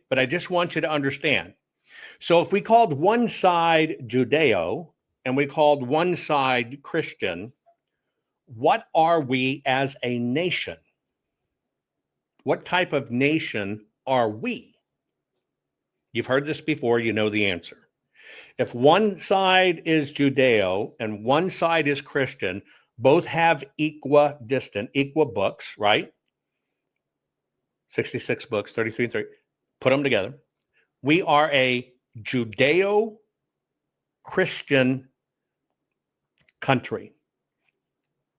But I just want you to understand. So if we called one side Judeo and we called one side Christian, what are we as a nation? What type of nation are we? You've heard this before, you know the answer. If one side is Judeo and one side is Christian, both have equal books, right? 66 books, 33 and 3. Put them together. We are a Judeo-Christian country.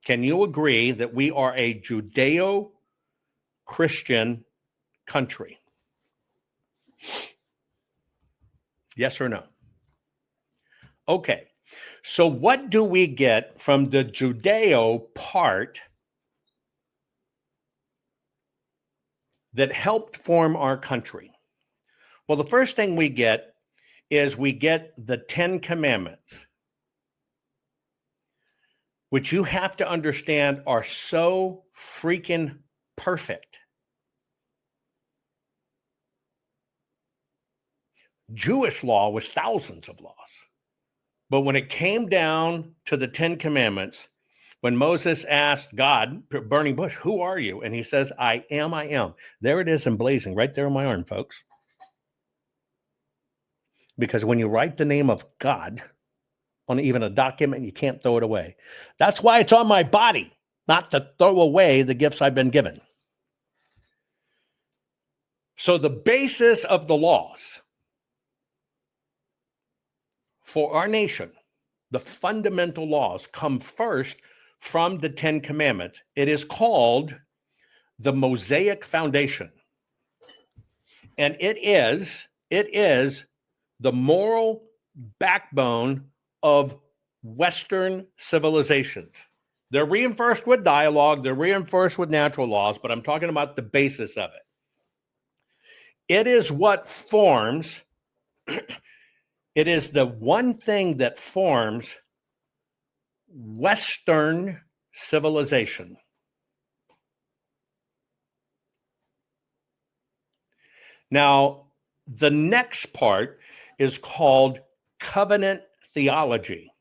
Can you agree that we are a Judeo-Christian country? Yes or no? Okay. So what do we get from the Judeo part that helped form our country? Well, the first thing we get is we get the 10 Commandments, which you have to understand are so freaking perfect. Jewish law was thousands of laws. But when it came down to the 10 Commandments, when Moses asked God, burning bush, who are you? And he says, I am, I am. There it is emblazoned right there on my arm, folks. Because when you write the name of God on even a document, you can't throw it away. That's why it's on my body, not to throw away the gifts I've been given. So the basis of the laws for our nation, the fundamental laws, come first from the 10 Commandments. It is called the Mosaic Foundation. And it is the moral backbone of Western civilizations. They're reinforced with dialogue, they're reinforced with natural laws, but I'm talking about the basis of it. It is what forms, it is the one thing that forms Western civilization. Now, the next part is called covenant theology.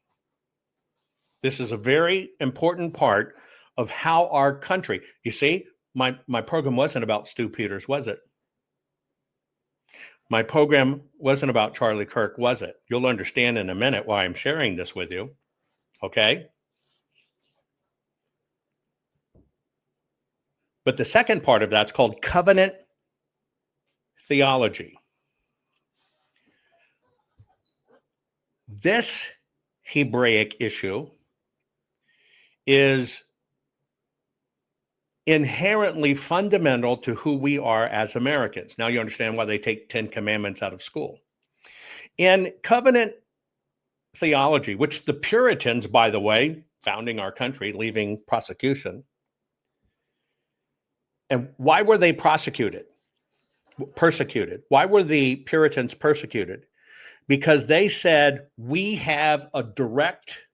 This is a very important part of how our country, you see, my program wasn't about Stu Peters, was it? My program wasn't about Charlie Kirk, was it? You'll understand in a minute why I'm sharing this with you, okay? But the second part of that's called covenant theology. This Hebraic issue is inherently fundamental to who we are as Americans. Now you understand why they take 10 Commandments out of school. In covenant theology, which the Puritans, by the way, founding our country, leaving prosecution. And why were they persecuted? Why were the Puritans persecuted? Because they said, we have a direct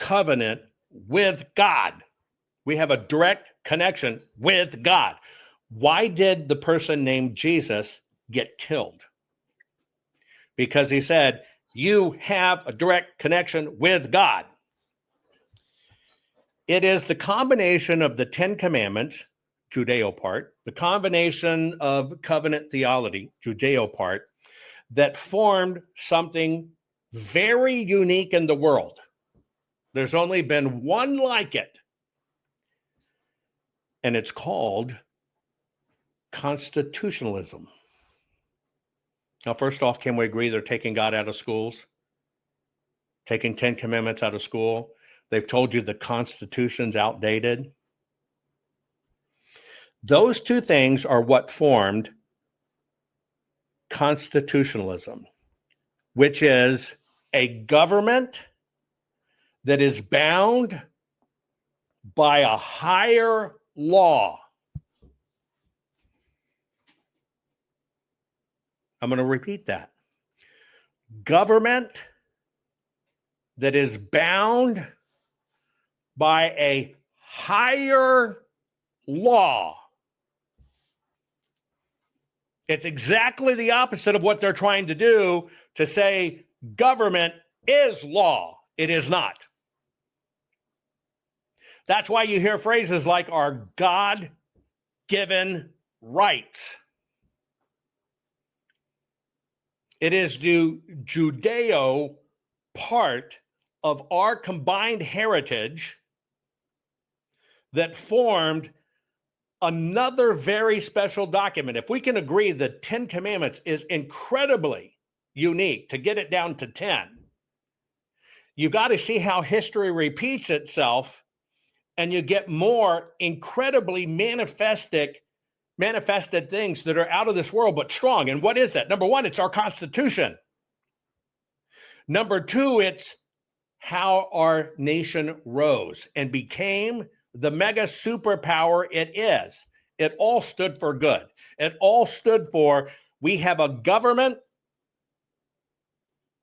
covenant with God. We have a direct connection with God. Why did the person named Jesus get killed? Because he said, you have a direct connection with God. It is the combination of the 10 Commandments, Judeo part, the combination of covenant theology, Judeo part, that formed something very unique in the world. There's only been one like it. And it's called constitutionalism. Now, first off, can we agree they're taking God out of schools? Taking 10 Commandments out of school? They've told you the Constitution's outdated. Those two things are what formed constitutionalism, which is a government that is bound by a higher law. I'm going to repeat that. Government that is bound by a higher law. It's exactly the opposite of what they're trying to do, to say government is law. It is not. That's why you hear phrases like our God-given rights. It is the Judeo part of our combined heritage that formed another very special document. If we can agree that 10 Commandments is incredibly unique, to get it down to 10, you got to see how history repeats itself, and you get more incredibly manifested things that are out of this world but strong. And what is that? Number one, it's our Constitution. Number two, it's how our nation rose and became the mega superpower it is. It all stood for good. It all stood for, we have a government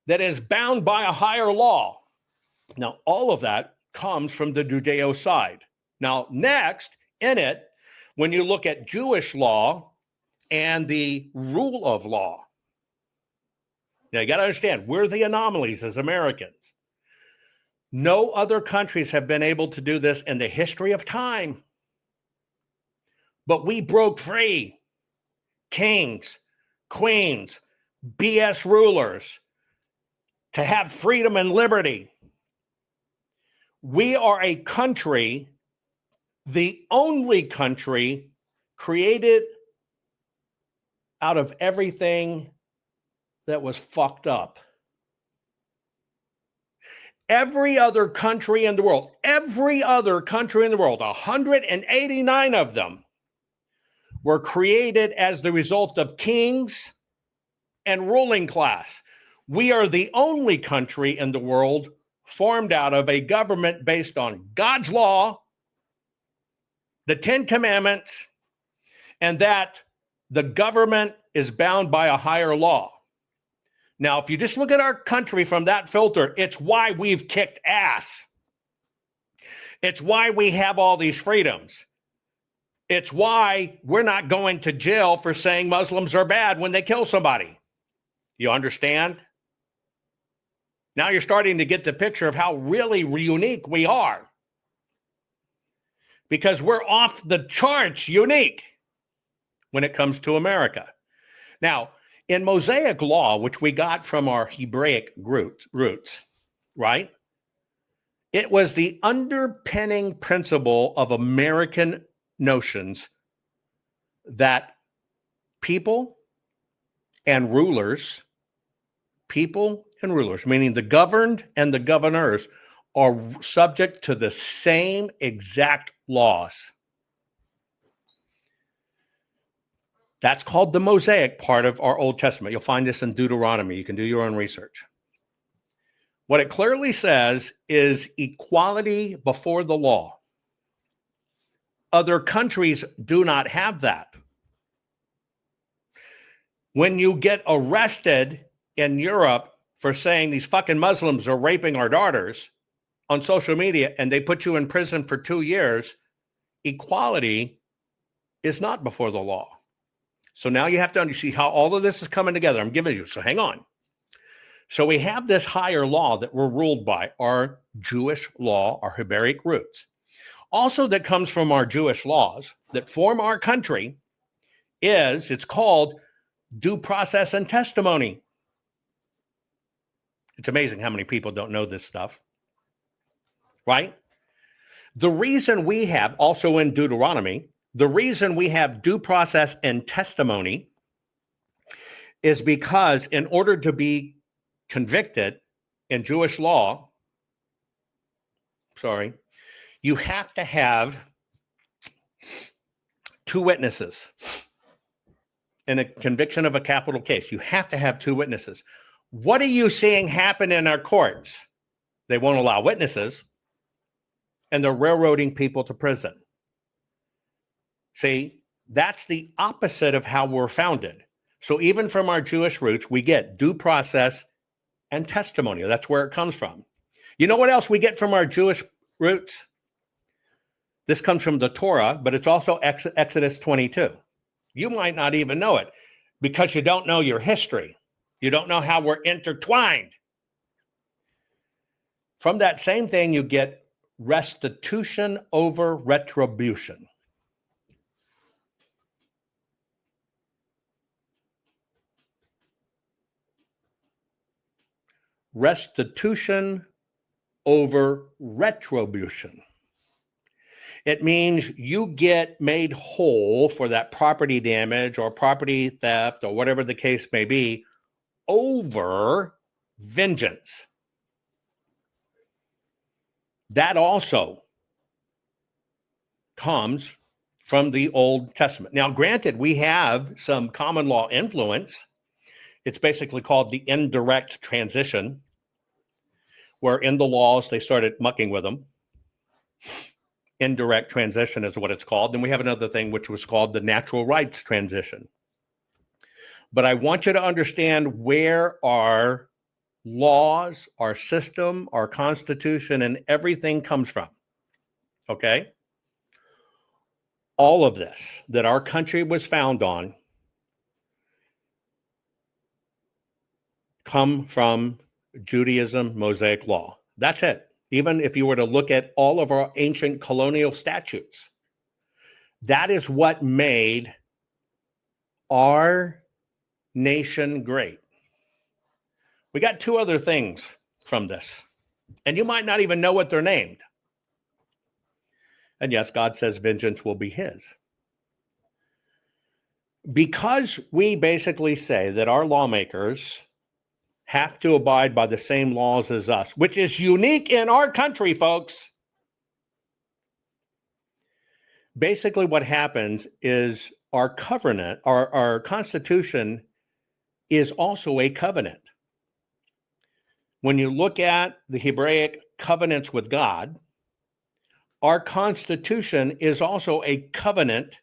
that is bound by a higher law. Now, all of that comes from the Judeo side. Now, next in it, when you look at Jewish law and the rule of law, now you got to understand, we're the anomalies as Americans. No other countries have been able to do this in the history of time. But we broke free. Kings, queens, BS rulers, to have freedom and liberty. We are a country, the only country created out of everything that was fucked up. Every other country in the world, 189 of them, were created as the result of kings and ruling class. We are the only country in the world formed out of a government based on God's law, the 10 Commandments, and that the government is bound by a higher law. Now, if you just look at our country from that filter, it's why we've kicked ass. It's why we have all these freedoms. It's why we're not going to jail for saying Muslims are bad when they kill somebody. You understand? Now you're starting to get the picture of how really unique we are. Because we're off the charts unique when it comes to America. Now, in Mosaic law, which we got from our Hebraic roots, right? It was the underpinning principle of American notions that people and rulers, meaning the governed and the governors, are subject to the same exact laws. That's called the Mosaic part of our Old Testament. You'll find this in Deuteronomy. You can do your own research. What it clearly says is equality before the law. Other countries do not have that. When you get arrested in Europe for saying these fucking Muslims are raping our daughters on social media and they put you in prison for 2 years, equality is not before the law. So now you have to see how all of this is coming together. I'm giving you, so hang on. So we have this higher law that we're ruled by, our Jewish law, our Hebraic roots. Also that comes from our Jewish laws that form our country it's called due process and testimony. It's amazing how many people don't know this stuff, right? The reason we have, also in Deuteronomy, the reason we have due process and testimony is because in order to be convicted in Jewish law, you have to have 2 witnesses. In a conviction of a capital case, you have to have 2 witnesses. What are you seeing happen in our courts? They won't allow witnesses, and they're railroading people to prison. See, that's the opposite of how we're founded. So even from our Jewish roots, we get due process and testimony. That's where it comes from. You know what else we get from our Jewish roots? This comes from the Torah, but it's also Exodus 22. You might not even know it. because you don't know your history. You don't know how we're intertwined. From that same thing, you get restitution over retribution. Restitution over retribution. It means you get made whole for that property damage or property theft or whatever the case may be over vengeance. That also comes from the Old Testament. Now, granted, we have some common law influence. It's basically called the indirect transition, where in the laws, they started mucking with them. Indirect transition is what it's called. Then we have another thing, which was called the natural rights transition. But I want you to understand where our laws, our system, our constitution, and everything comes from. Okay? All of this that our country was found on come from Judaism, Mosaic law. That's it. Even if you were to look at all of our ancient colonial statutes, that is what made our nation great. We got two other things from this, and you might not even know what they're named. And yes, God says vengeance will be his. Because we basically say that our lawmakers have to abide by the same laws as us, which is unique in our country, folks. Basically, what happens is our covenant, our Constitution is also a covenant. When you look at the Hebraic covenants with God, our Constitution is also a covenant,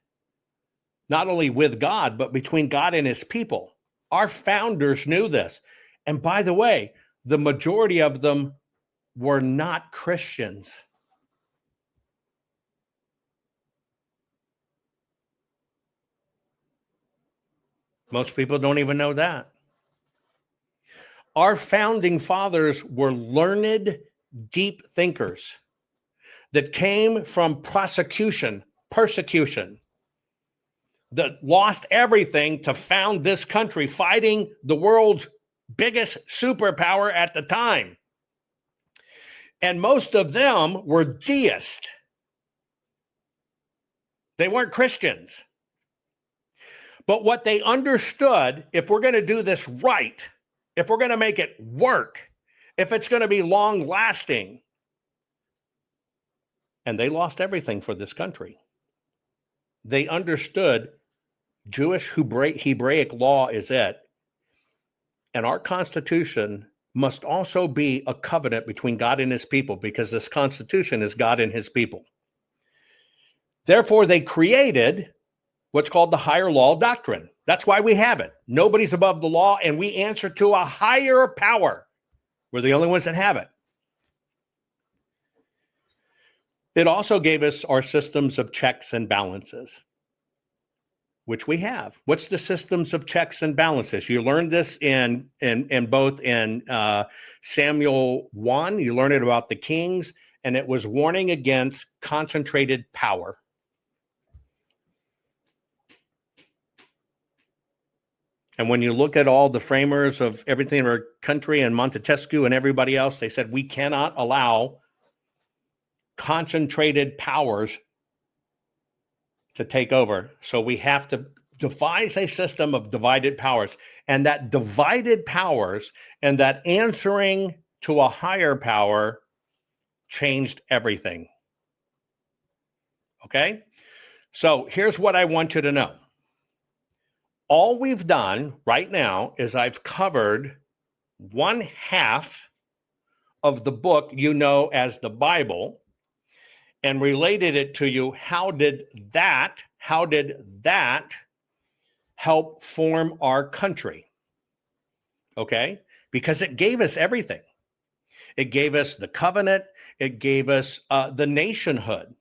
not only with God, but between God and his people. Our founders knew this. And by the way, the majority of them were not Christians. Most people don't even know that. Our founding fathers were learned, deep thinkers that came from persecution, that lost everything to found this country, fighting the world's biggest superpower at the time. And most of them were deists. They weren't Christians. But what they understood, if we're going to do this right, if we're going to make it work, if it's going to be long lasting, and they lost everything for this country. They understood Jewish Hebraic law is it. And our Constitution must also be a covenant between God and his people, because this Constitution is God and his people. Therefore, they created what's called the higher law doctrine. That's why we have it. Nobody's above the law, and we answer to a higher power. We're the only ones that have it. It also gave us our systems of checks and balances, which we have. What's the systems of checks and balances? You learned this in both Samuel 1. You learn it about the kings, and it was warning against concentrated power. And when you look at all the framers of everything in our country and Montesquieu and everybody else, they said we cannot allow concentrated powers to take over. So we have to devise a system of divided powers. And that divided powers and that answering to a higher power changed everything. Okay? So here's what I want you to know. All we've done right now is I've covered 1/2 of the book you know as the Bible, and related it to you. How did that help form our country? Okay? Because it gave us everything. It gave us the covenant. It gave us the nationhood.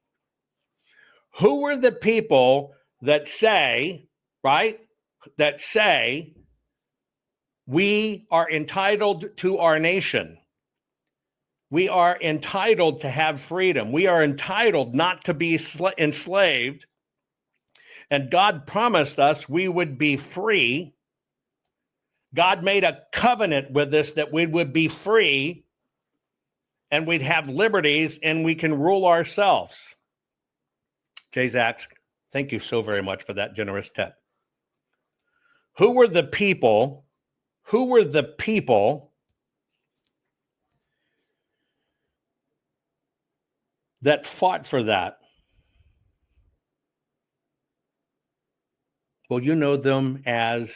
Who were the people that say, right, that say we are entitled to our nation. We are entitled to have freedom. We are entitled not to be enslaved. And God promised us we would be free. God made a covenant with us that we would be free and we'd have liberties and we can rule ourselves. Jay Zach, thank you so very much for that generous tip. Who were the people that fought for that? Well, you know them as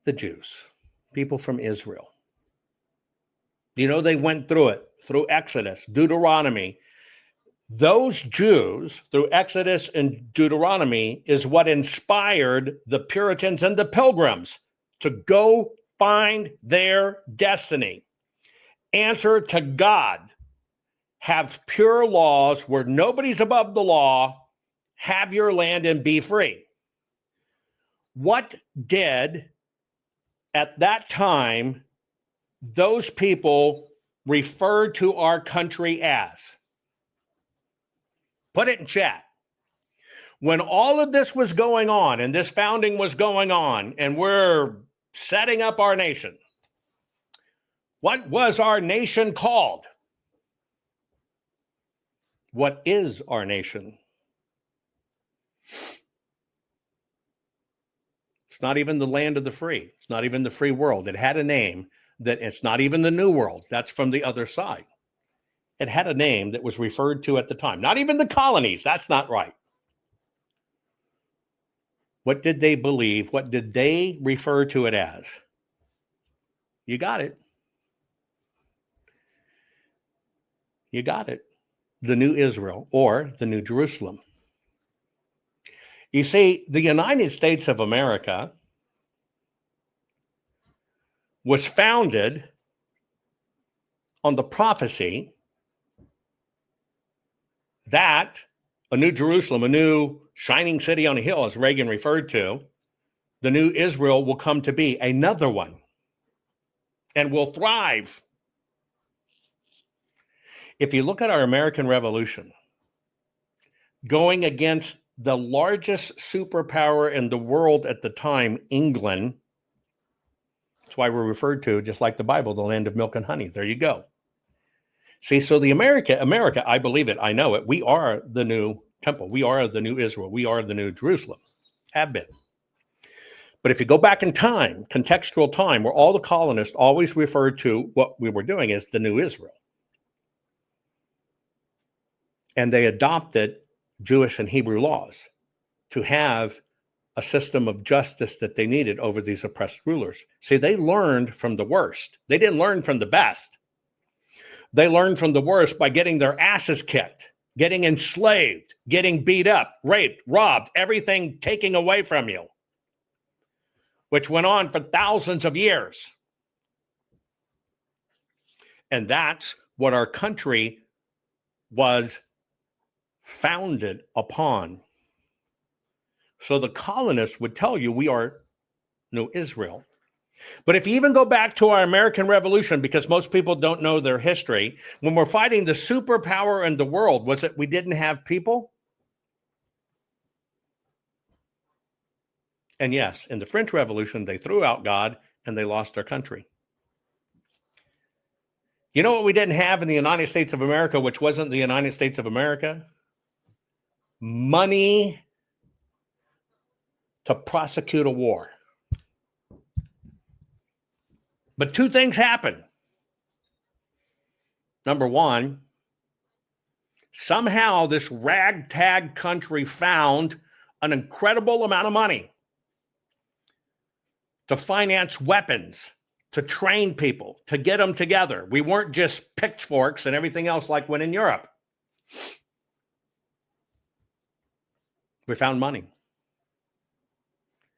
the Jews, people from Israel. You know, they went through it, through Exodus, Deuteronomy. Those Jews, through Exodus and Deuteronomy, is what inspired the Puritans and the Pilgrims to go find their destiny. Answer to God. Have pure laws where nobody's above the law. Have your land and be free. What did, at that time, those people refer to our country as? Put it in chat. When all of this was going on and this founding was going on and we're setting up our nation, what was our nation called? What is our nation? It's not even the land of the free. It's not even the free world. It had a name that it's not even the new world. That's from the other side. It had a name that was referred to at the time. Not even the colonies. That's not right. What did they believe? What did they refer to it as? You got it. You got it. The New Israel or the New Jerusalem. You see, the United States of America was founded on the prophecy that a new Jerusalem, a new shining city on a hill, as Reagan referred to, the new Israel will come to be another one and will thrive. If you look at our American Revolution, going against the largest superpower in the world at the time, England, that's why we're referred to, just like the Bible, the land of milk and honey. There you go. See, so the America, I believe it, I know it. We are the new temple. We are the new Israel. We are the new Jerusalem. Have been. But if you go back in time, contextual time, where all the colonists always referred to what we were doing as the new Israel. And they adopted Jewish and Hebrew laws to have a system of justice that they needed over these oppressed rulers. See, they learned from the worst. They didn't learn from the best. They learned from the worst by getting their asses kicked, getting enslaved, getting beat up, raped, robbed, everything taken away from you, which went on for thousands of years. And that's what our country was founded upon. So the colonists would tell you we are New Israel. But if you even go back to our American Revolution, because most people don't know their history, when we're fighting the superpower in the world, was it we didn't have people? And yes, in the French Revolution, they threw out God and they lost their country. You know what we didn't have in the United States of America, which wasn't the United States of America? Money to prosecute a war. But two things happened. Number one, somehow this ragtag country found an incredible amount of money to finance weapons, to train people, to get them together. We weren't just pitchforks and everything else like when in Europe. We found money.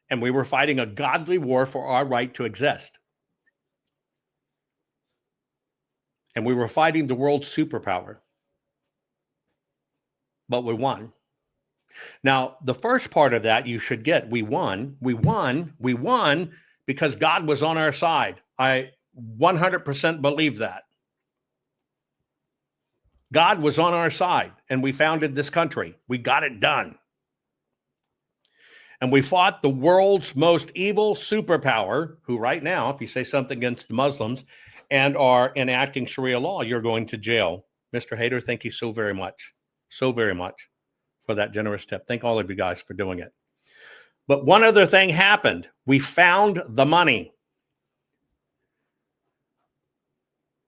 And we were fighting a godly war for our right to exist. And we were fighting the world's superpower. But we won. Now, the first part of that you should get, we won because God was on our side. I 100% believe that. God was on our side, and we founded this country. We got it done. And we fought the world's most evil superpower, who right now, if you say something against the Muslims and are enacting Sharia law, you're going to jail. Mr. Hader, thank you so very much for that generous tip. Thank all of you guys for doing it. But one other thing happened. We found the money.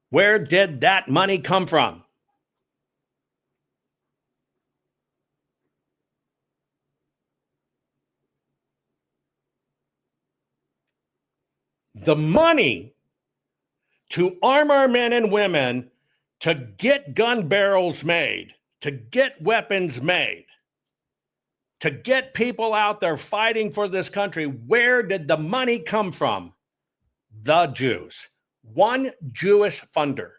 Where did that money come from? The money to arm our men and women, to get gun barrels made, to get weapons made, to get people out there fighting for this country. Where did the money come from? The Jews. One Jewish funder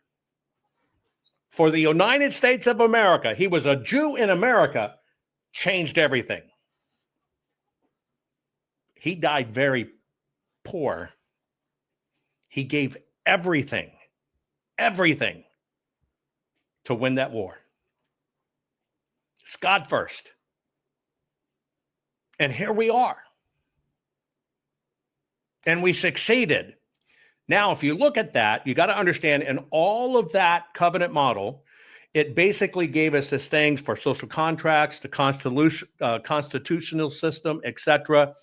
for the United States of America. He was a Jew in America, changed everything. He died very poor. He gave everything to win that war. It's God first. And here we are. And we succeeded. Now, if you look at that, you got to understand, in all of that covenant model, it basically gave us these things for social contracts, the constitutional system, etc.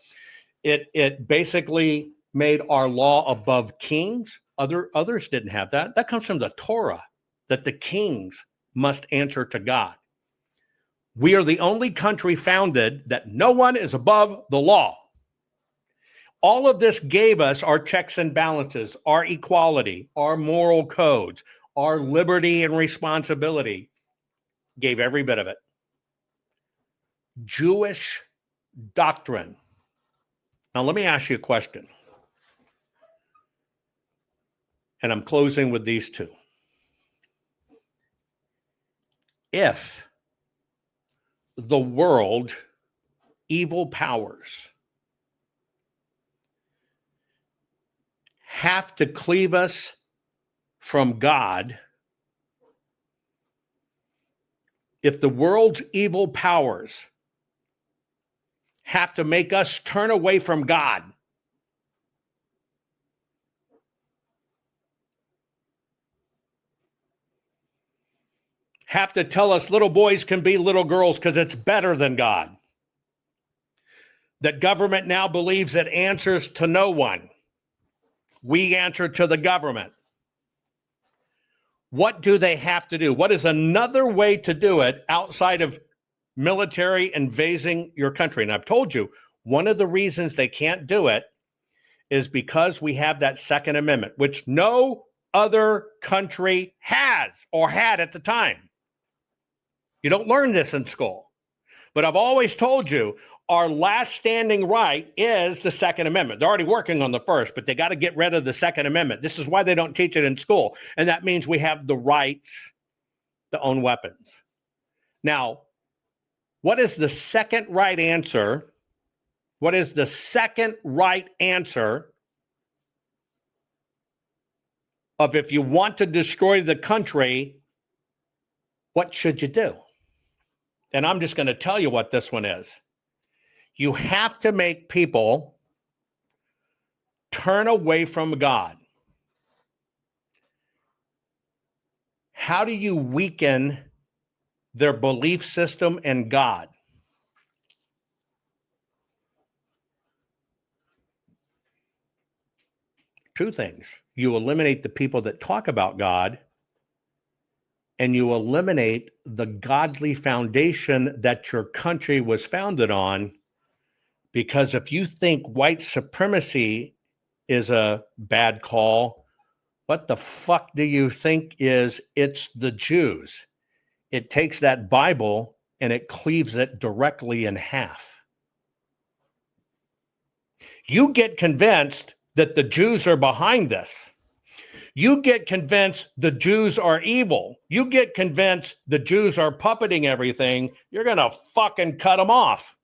It basically made our law above kings. Others didn't have that. That comes from the Torah, that the kings must answer to God. We are the only country founded that no one is above the law. All of this gave us our checks and balances, our equality, our moral codes, our liberty and responsibility. Gave every bit of it. Jewish doctrine. Now, let me ask you a question. And I'm closing with these two. If the world, evil powers, have to cleave us from God, if the world's evil powers have to make us turn away from God, have to tell us little boys can be little girls because it's better than God, that government now believes it answers to no one. We answer to the government. What do they have to do? What is another way to do it outside of military invading your country? And I've told you, one of the reasons they can't do it is because we have that Second Amendment, which no other country has or had at the time. You don't learn this in school. But I've always told you, our last standing right is the Second Amendment. They're already working on the first, but they got to get rid of the Second Amendment. This is why they don't teach it in school. And that means we have the rights to own weapons. Now, what is the second right answer? What is the second right answer of if you want to destroy the country, what should you do? And I'm just going to tell you what this one is. You have to make people turn away from God. How do you weaken their belief system in God? Two things. You eliminate the people that talk about God, and you eliminate the godly foundation that your country was founded on. Because if you think white supremacy is a bad call, what the fuck do you think is it's the Jews? It takes that Bible and it cleaves it directly in half. You get convinced that the Jews are behind this. You get convinced the Jews are evil. You get convinced the Jews are puppeting everything. You're going to fucking cut them off.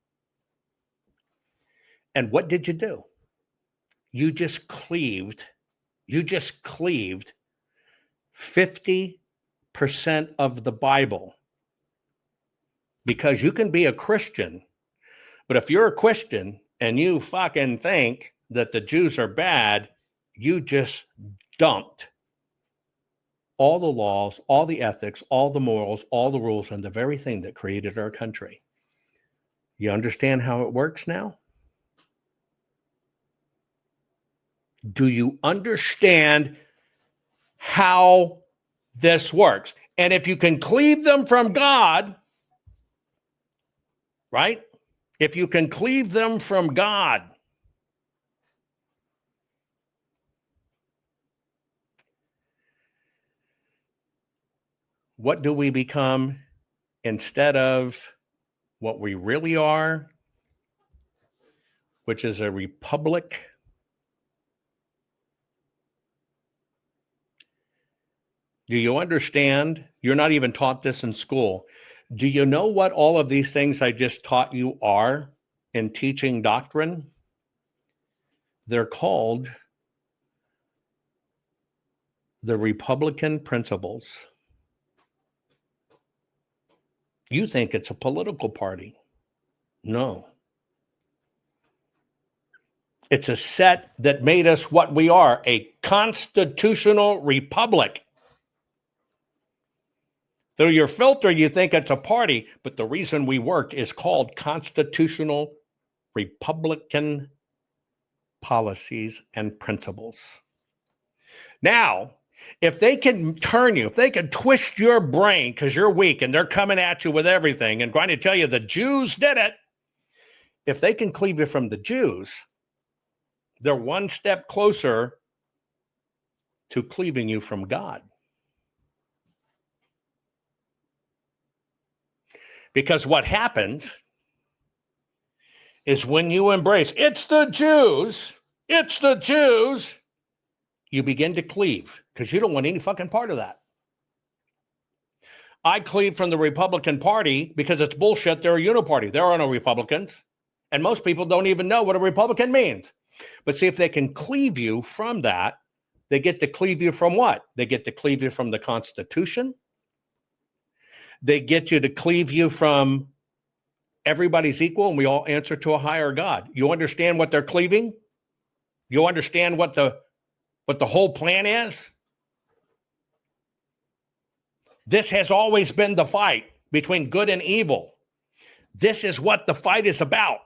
And what did you do? You just cleaved 50% of the Bible. Because you can be a Christian, but if you're a Christian and you fucking think that the Jews are bad, you just dumped all the laws, all the ethics, all the morals, all the rules, and the very thing that created our country. You understand how it works now? Do you understand how this works? And if you can cleave them from God, right? If you can cleave them from God, what do we become instead of what we really are, which is a republic? Do you understand? You're not even taught this in school. Do you know what all of these things I just taught you are in teaching doctrine? They're called the Republican principles. You think it's a political party. No. It's a set that made us what we are, a constitutional republic. Through your filter, you think it's a party, but the reason we work is called constitutional Republican policies and principles. Now, if they can turn you, if they can twist your brain because you're weak and they're coming at you with everything and trying to tell you the Jews did it, if they can cleave you from the Jews, they're one step closer to cleaving you from God. Because what happens is when you embrace, it's the Jews, you begin to cleave because you don't want any fucking part of that. I cleave from the Republican Party because it's bullshit. They're a uniparty. There are no Republicans. And most people don't even know what a Republican means. But see, if they can cleave you from that, they get to cleave you from what? They get to cleave you from the Constitution. They get you to cleave you from everybody's equal and we all answer to a higher God. You understand what they're cleaving? You understand what the whole plan is? This has always been the fight between good and evil. This is what the fight is about.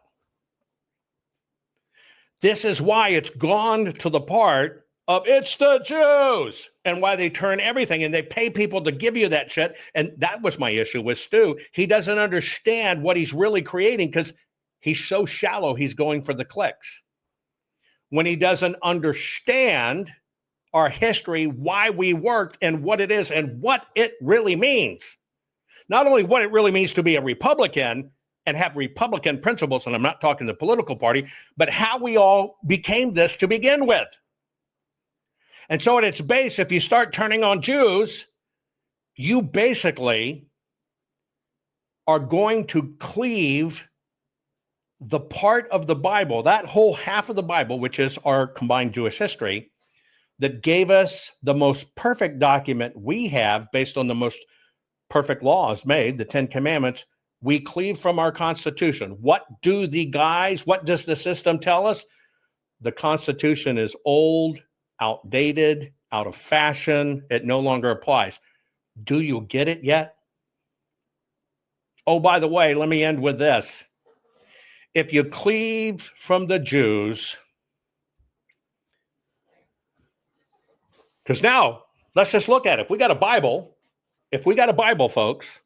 This is why it's gone to the part of it's the Jews and why they turn everything and they pay people to give you that shit. And that was my issue with Stu. He doesn't understand what he's really creating because he's so shallow. He's going for the clicks. When he doesn't understand our history, why we worked and what it is and what it really means. Not only what it really means to be a Republican and have Republican principles, and I'm not talking the political party, but how we all became this to begin with. And so at its base, if you start turning on Jews, you basically are going to cleave the part of the Bible, that whole half of the Bible, which is our combined Jewish history, that gave us the most perfect document we have based on the most perfect laws made, the 10 Commandments. We cleave from our Constitution. What does the system tell us? The Constitution is old, outdated, out of fashion. It no longer applies. Do you get it yet? Oh, by the way, let me end with this. If you cleave from the Jews, because now let's just look at it. If we got a Bible, folks,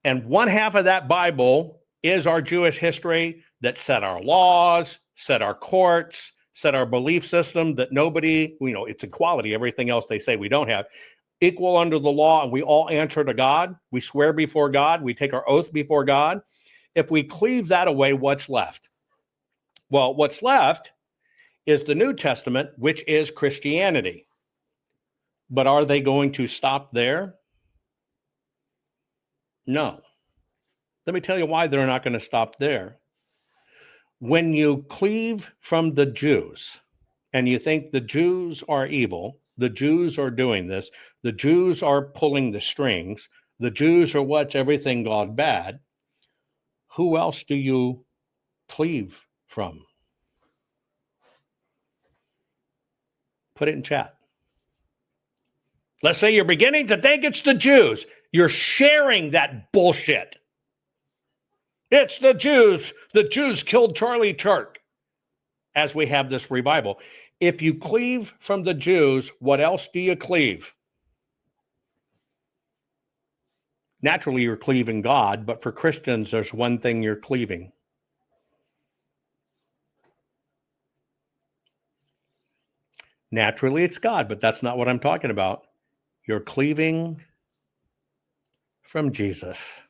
and one half of that Bible is our Jewish history that set our laws, set our courts, set our belief system that nobody, it's equality, everything else they say we don't have, equal under the law, and we all answer to God. We swear before God. We take our oath before God. If we cleave that away, what's left? Well, what's left is the New Testament, which is Christianity. But are they going to stop there? No. Let me tell you why they're not going to stop there. When you cleave from the Jews and you think the Jews are evil, the Jews are doing this, the Jews are pulling the strings, the Jews are what's everything gone bad, who else do you cleave from? Put it in chat. Let's say you're beginning to think it's the Jews. You're sharing that bullshit. It's the Jews. The Jews killed Charlie Kirk. As we have this revival. If you cleave from the Jews, what else do you cleave? Naturally, you're cleaving God, but for Christians, there's one thing you're cleaving. Naturally, it's God, but that's not what I'm talking about. You're cleaving from Jesus.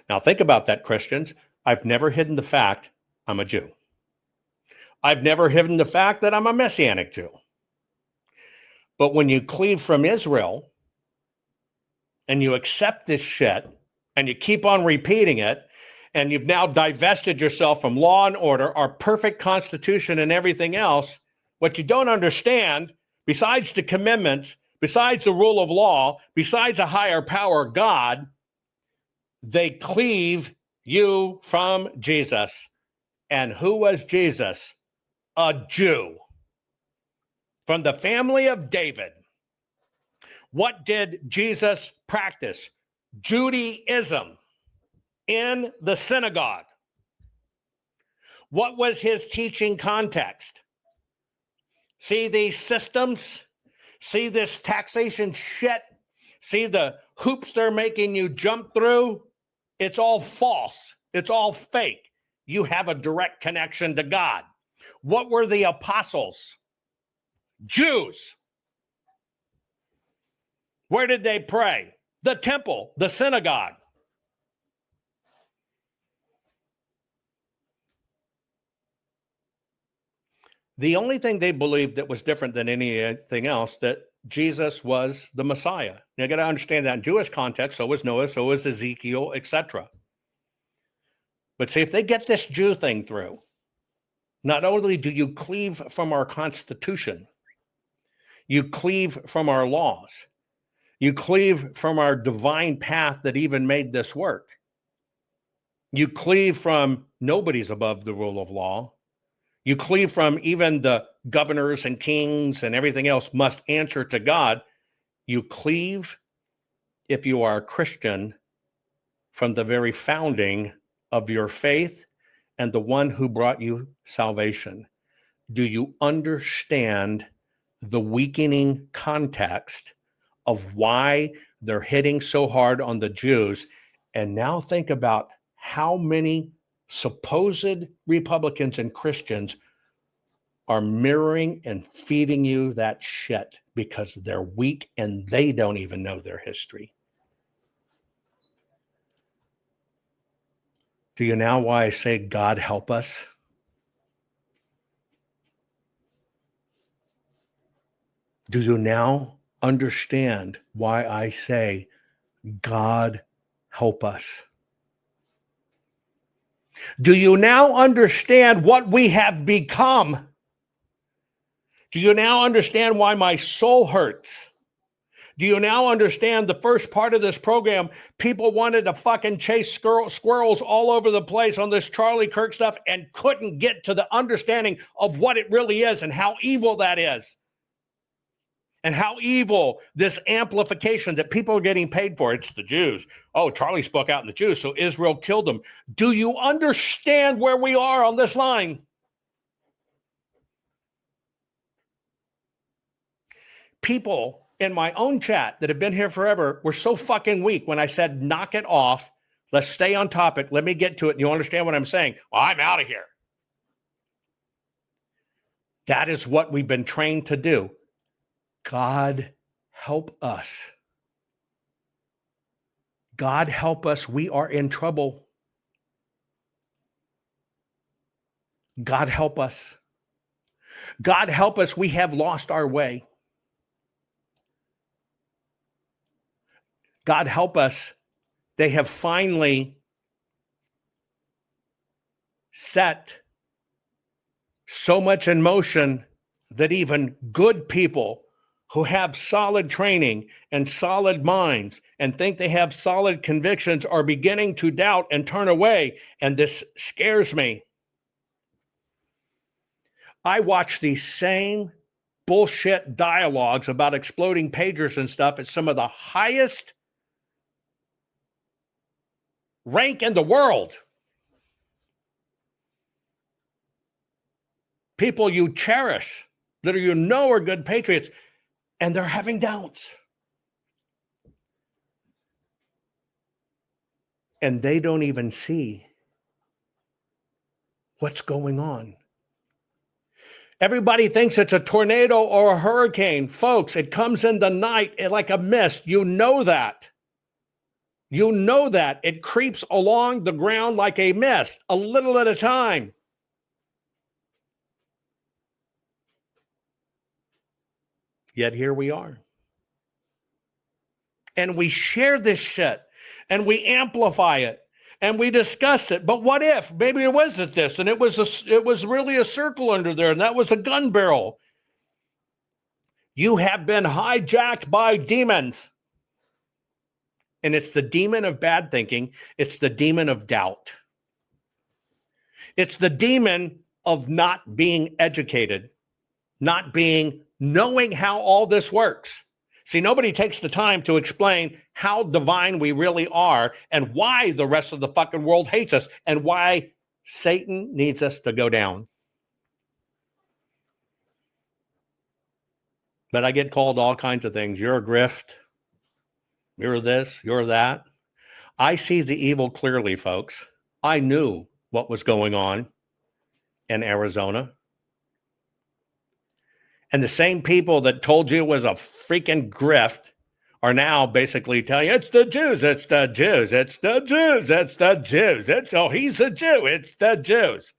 Now, think about that, Christians. I've never hidden the fact I'm a Jew. I've never hidden the fact that I'm a Messianic Jew. But when you cleave from Israel and you accept this shit and you keep on repeating it, and you've now divested yourself from law and order, our perfect constitution and everything else, what you don't understand, besides the commandments, besides the rule of law, besides a higher power, God, they cleave you from Jesus. And who was Jesus? A Jew from the family of David. What did Jesus practice? Judaism in the synagogue. What was his teaching context? See these systems? See this taxation shit? See the hoops they're making you jump through? It's all false. It's all fake. You have a direct connection to God. What were the apostles? Jews. Where did they pray? The temple, the synagogue. The only thing they believed that was different than anything else, that Jesus was the Messiah. Now, you got to understand that in Jewish context, so was Noah, so was Ezekiel, etc. But see, if they get this Jew thing through, not only do you cleave from our Constitution, you cleave from our laws, you cleave from our divine path that even made this work. You cleave from nobody's above the rule of law. You cleave from even the governors and kings and everything else must answer to God. You cleave, if you are a Christian, from the very founding of your faith and the one who brought you salvation. Do you understand the weakening context of why they're hitting so hard on the Jews? And now think about how many supposed Republicans and Christians are mirroring and feeding you that shit because they're weak and they don't even know their history. Do you now why I say God help us? Do you now understand why I say God help us? Do you now understand what we have become? Do you now understand why my soul hurts? Do you now understand the first part of this program? People wanted to fucking chase squirrels all over the place on this Charlie Kirk stuff and couldn't get to the understanding of what it really is and how evil that is. And how evil this amplification that people are getting paid for. It's the Jews. Oh, Charlie spoke out in the Jews, so Israel killed them. Do you understand where we are on this line? People in my own chat that have been here forever were so fucking weak when I said, knock it off. Let's stay on topic. Let me get to it. You understand what I'm saying? Well, I'm out of here. That is what we've been trained to do. God help us. God help us. We are in trouble. God help us. God help us. We have lost our way. God help us, they have finally set so much in motion that even good people who have solid training and solid minds and think they have solid convictions are beginning to doubt and turn away. And this scares me. I watch these same bullshit dialogues about exploding pagers and stuff at some of the highest rank in the world. People you cherish, that you know are good patriots, and they're having doubts. And they don't even see what's going on. Everybody thinks it's a tornado or a hurricane. Folks, it comes in the night like a mist. You know that. You know that. It creeps along the ground like a mist, a little at a time. Yet here we are. And we share this shit, and we amplify it, and we discuss it. But what if? Maybe it wasn't this, and it was really a circle under there, and that was a gun barrel. You have been hijacked by demons. And it's the demon of bad thinking. It's the demon of doubt. It's the demon of not being educated, not knowing how all this works. See, nobody takes the time to explain how divine we really are and why the rest of the fucking world hates us and why Satan needs us to go down. But I get called all kinds of things. You're a grift. You're this, you're that. I see the evil clearly, folks. I knew what was going on in Arizona. And the same people that told you it was a freaking grift are now basically telling you, it's the Jews, it's the Jews, it's the Jews, it's the Jews. He's a Jew, it's the Jews.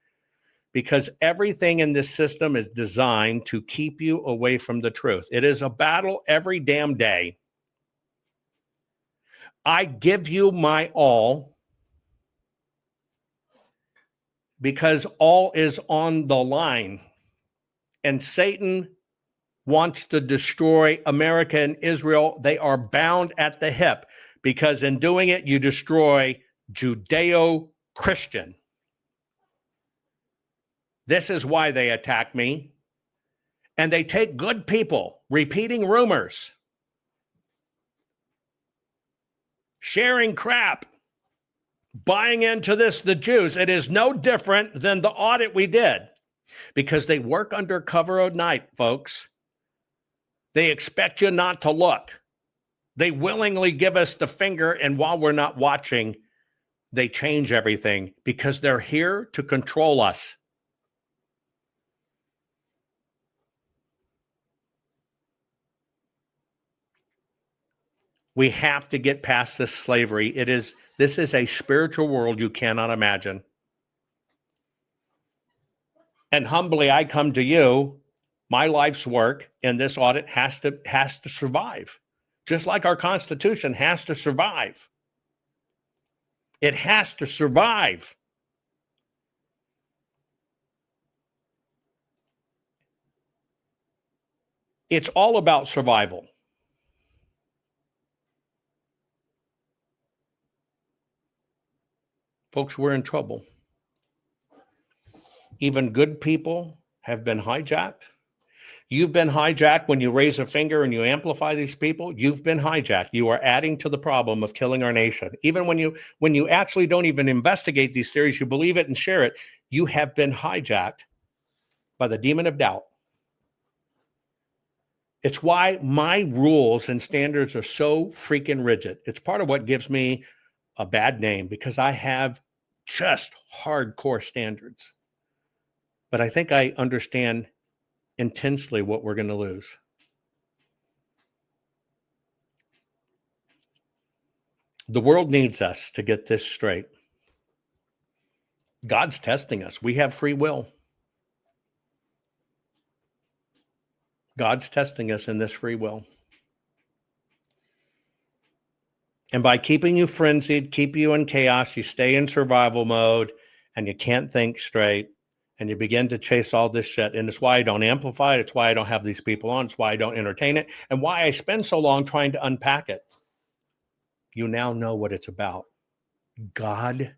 Because everything in this system is designed to keep you away from the truth. It is a battle every damn day. I give you my all because all is on the line. And Satan wants to destroy America and Israel. They are bound at the hip because in doing it, you destroy Judeo-Christian. This is why they attack me. And they take good people, repeating rumors, sharing crap, buying into this, the Jews. It is no different than the audit we did because they work under cover of night, folks. They expect you not to look. They willingly give us the finger, and while we're not watching, they change everything because they're here to control us. We have to get past this slavery. This is a spiritual world you cannot imagine. And humbly, I come to you. My life's work in this audit has to survive, just like our Constitution has to survive. It has to survive. It's all about survival. Folks, we're in trouble. Even good people have been hijacked. You've been hijacked when you raise a finger and you amplify these people. You've been hijacked. You are adding to the problem of killing our nation. Even when you actually don't even investigate these theories, you believe it and share it, you have been hijacked by the demon of doubt. It's why my rules and standards are so freaking rigid. It's part of what gives me a bad name because I have just hardcore standards. But I think I understand intensely what we're going to lose. The world needs us to get this straight. God's testing us. We have free will. God's testing us in this free will. And by keeping you frenzied, keep you in chaos, you stay in survival mode and you can't think straight and you begin to chase all this shit. And it's why I don't amplify it. It's why I don't have these people on. It's why I don't entertain it and why I spend so long trying to unpack it. You now know what it's about. God,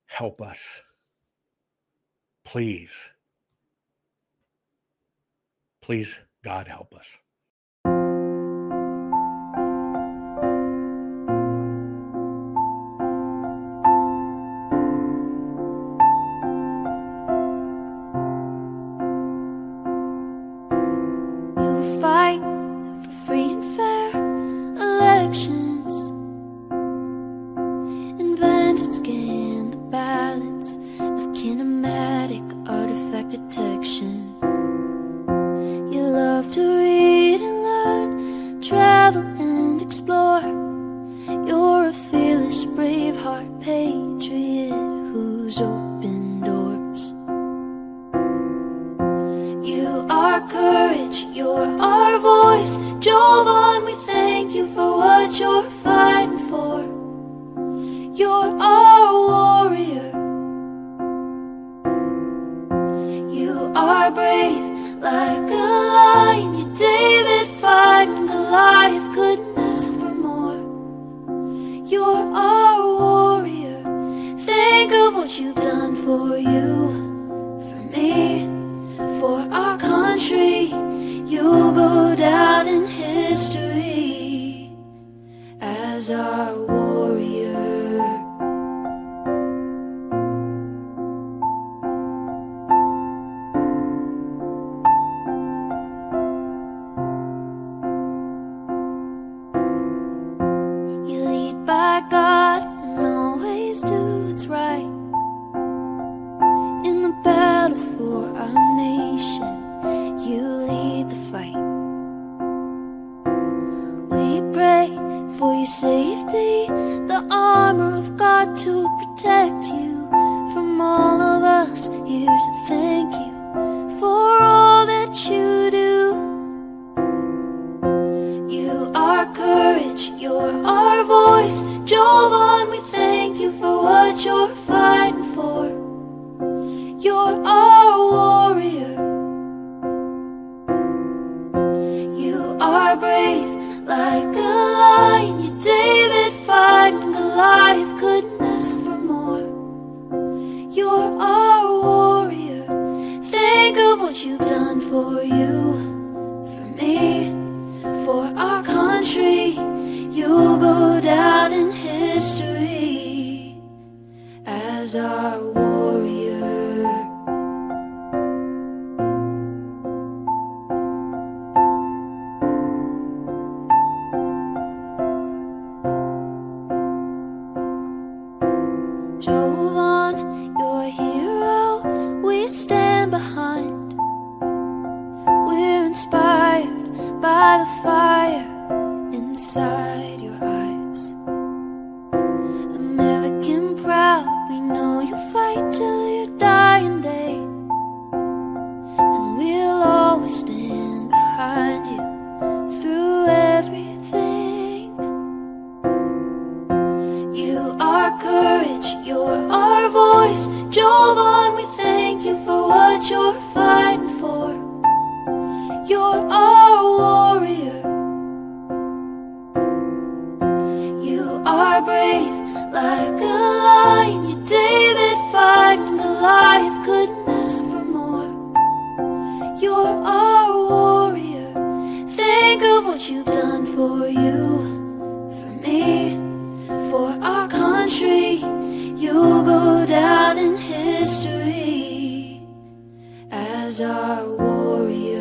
help us. Please. Please, God, help us. Fight for free and fair elections, invent and scan the ballots of kinematic artifact detection. You love to read and learn, travel and explore. You're a fearless, braveheart patriot who's opened doors. You are courage, you're our voice. Jovan, we thank you for what you're fighting for. You're our warrior. You are brave like a lion. You're David fighting Goliath, couldn't ask for more. You're our warrior. Think of what you've done for you, for me, for our country. You'll go down in history as our warrior. You lead by God and always do what's right. In the battle for our nation, you lead the fight. We pray for your safety, the armor of God to protect you from all of us. Here's a thank you for all that you do. You are courage, you're our voice. Jovan, we thank you for what you're fighting for. You're our warrior. You are brave like a lion. You're David fighting Goliath, couldn't ask for more. You're our warrior. Think of what you've done for you, for me, for our country. You'll go down in history as our warrior. Jovan, you're a hero we stand behind. We're inspired by the fire inside your eyes. American proud, we know you'll fight till your dying day. And we'll always stand behind you through everything. You are courage, you're our voice. Jovan, we thank you for what you're fighting for. You're our warrior. You are brave like a lion. You're David fighting Goliath, couldn't ask for more. You're our warrior. Think of what you've done for you, for me, for our country. You'll go down in history as our warrior.